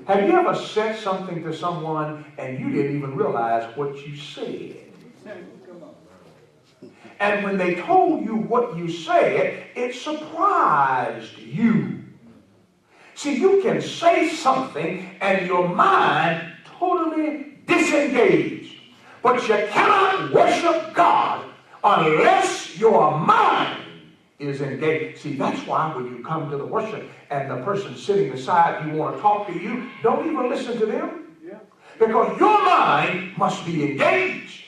Have you ever said something to someone and you didn't even realize what you said? And when they told you what you said, it surprised you. See, you can say something and your mind totally disengaged. But you cannot worship God unless your mind is engaged. See, that's why when you come to the worship and the person sitting beside you want to talk to you, don't even listen to them. Because your mind must be engaged.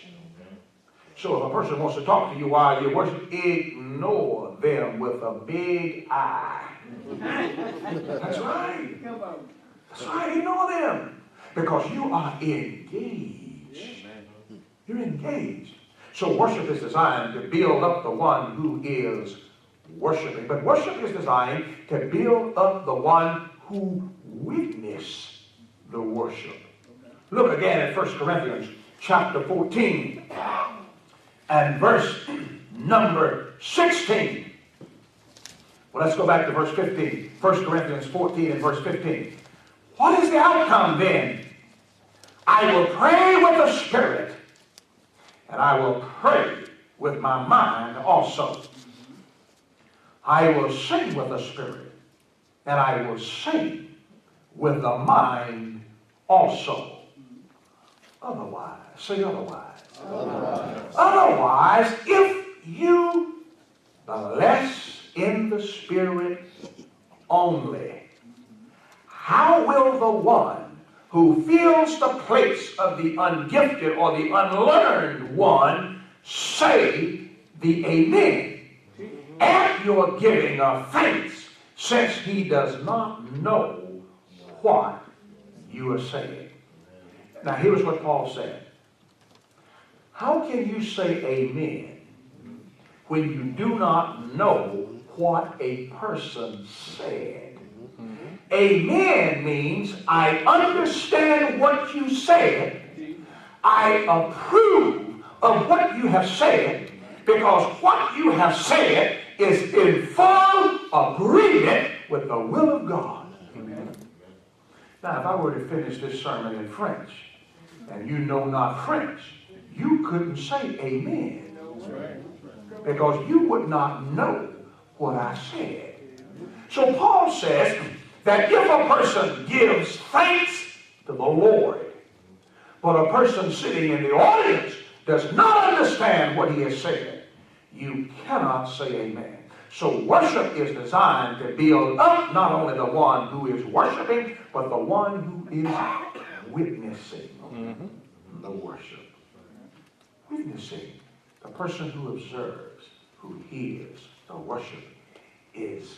So if a person wants to talk to you while you're worshiping, ignore them with a big eye. That's right. That's right, ignore them. Because you are engaged. You're engaged. So worship is designed to build up the one who is worshiping. But worship is designed to build up the one who witnessed the worship. Look again at 1 Corinthians chapter 14 and verse number 16. Well, let's go back to verse 15. 1 Corinthians 14 and verse 15. What is the outcome then? I will pray with the Spirit, and I will pray with my mind also. I will sing with the Spirit, and I will sing with the mind also. Otherwise, say otherwise. Otherwise, if you bless in the Spirit only, how will the one who fills the place of the ungifted or the unlearned one say the amen at your giving of thanks, since he does not know what you are saying? Now here's what Paul said. How can you say amen when you do not know what a person said? Amen means I understand what you said. I approve of what you have said, because what you have said is in full agreement with the will of God. Now, if I were to finish this sermon in French, and you know not French, you couldn't say amen, because you would not know what I said. So Paul says that if a person gives thanks to the Lord, but a person sitting in the audience does not understand what he has said, you cannot say amen. So worship is designed to build up not only the one who is worshiping, but the one who is witnessing the worship. Witnessing, the person who observes, who hears the worship, is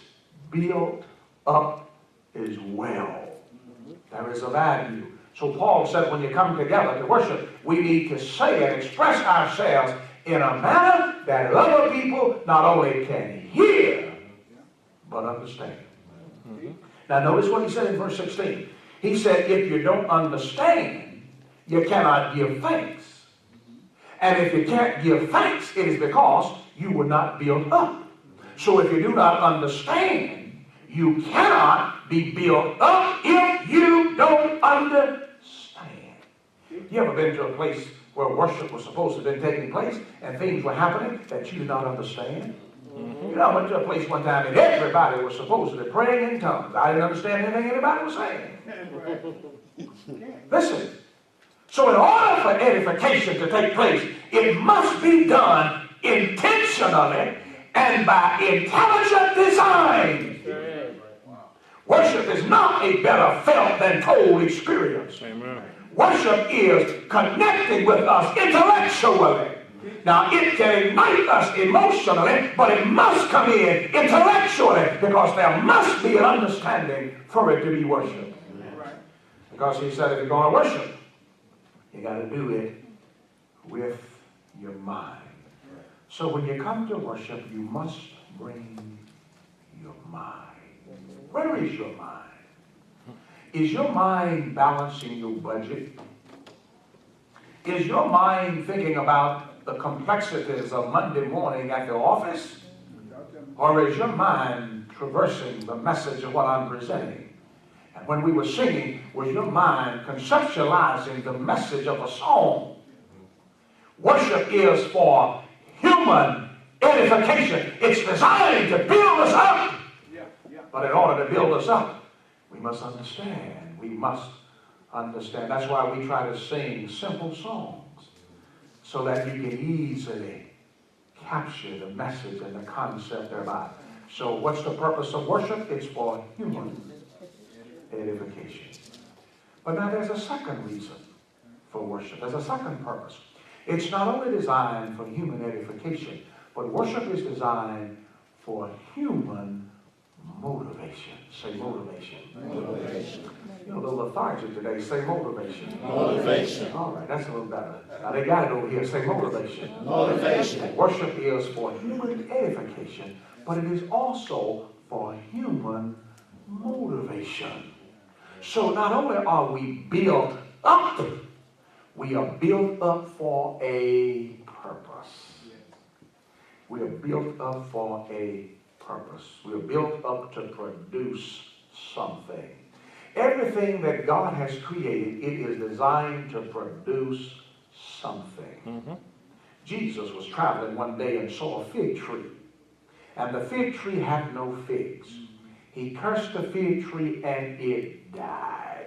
built up as well. There is a value. So Paul said when you come together to worship, we need to say and express ourselves in a manner that other people not only can hear, but understand. Now notice what he said in verse 16. He said, if you don't understand, you cannot give thanks. And if you can't give thanks, it is because you were not built up. So if you do not understand, you cannot be built up if you don't understand. You ever been to a place where worship was supposed to have been taking place and things were happening that you did not understand? You know, I went to a place one time and everybody was supposed to be praying in tongues. I didn't understand anything anybody was saying. Listen. So in order for edification to take place, it must be done intentionally and by intelligent design. Worship is not a better felt than told experience. Amen. Worship is connecting with us intellectually. Now, it can ignite us emotionally, but it must come in intellectually, because there must be an understanding for it to be worship. Because he said if you're going to worship, you got to do it with your mind. So when you come to worship, you must bring your mind. Where is your mind? Is your mind balancing your budget? Is your mind thinking about the complexities of Monday morning at the office? Or is your mind traversing the message of what I'm presenting And when we were singing, was your mind conceptualizing the message of a song? Worship is for human edification. It's designed to build us up. But in order to build us up, we must understand. We must understand. That's why we try to sing simple songs, so that you can easily capture the message and the concept thereby. So what's the purpose of worship? It's for human edification. But now there's a second reason for worship. There's a second purpose. It's not only designed for human edification, but worship is designed for human motivation. Say motivation. Motivation. You know, the lethargic today say motivation. Motivation. All right, that's a little better. Now they got it over here. Say motivation. Motivation. Worship is for human edification, but it is also for human motivation. So not only are we built up, we are built up for a purpose. We are built up for a purpose. We are built up to produce something. Everything that God has created, it is designed to produce something. Jesus was traveling one day and saw a fig tree. And the fig tree had no figs. He cursed the fig tree and it died.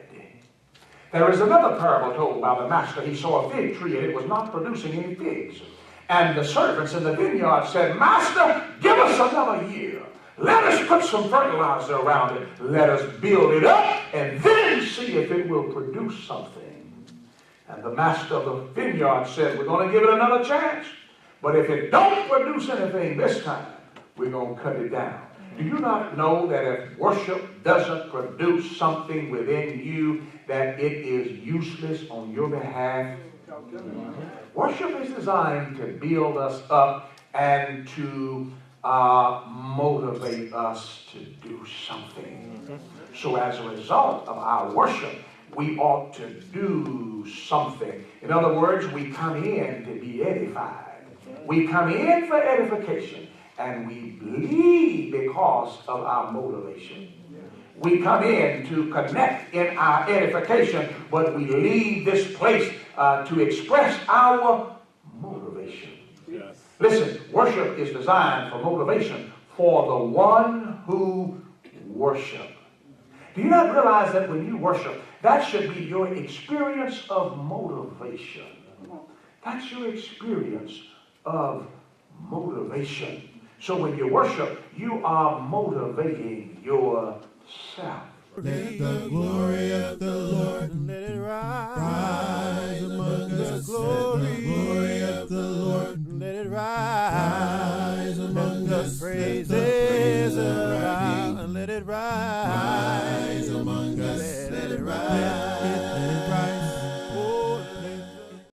There is another parable told by the master. He saw a fig tree and it was not producing any figs. And the servants in the vineyard said, Master, give us another year. Let us put some fertilizer around it. Let us build it up and then see if it will produce something. And the master of the vineyard said, we're going to give it another chance. But if it don't produce anything this time, we're going to cut it down. Do you not know that if worship doesn't produce something within you, that it is useless on your behalf? Worship is designed to build us up and to motivate us to do something. So as a result of our worship, we ought to do something. In other words, we come in to be edified. We come in for edification, and we leave because of our motivation. We come in to connect in our edification, but we leave this place to express our motivation. Yes. Listen, worship is designed for motivation for the one who worships. Do you not realize that when you worship, that should be your experience of motivation? That's your experience of motivation. So when you worship, you are motivating yourself. Let the glory of the Lord let it rise among us. Let the glory of the Lord let it rise among us. Praises around, let it rise.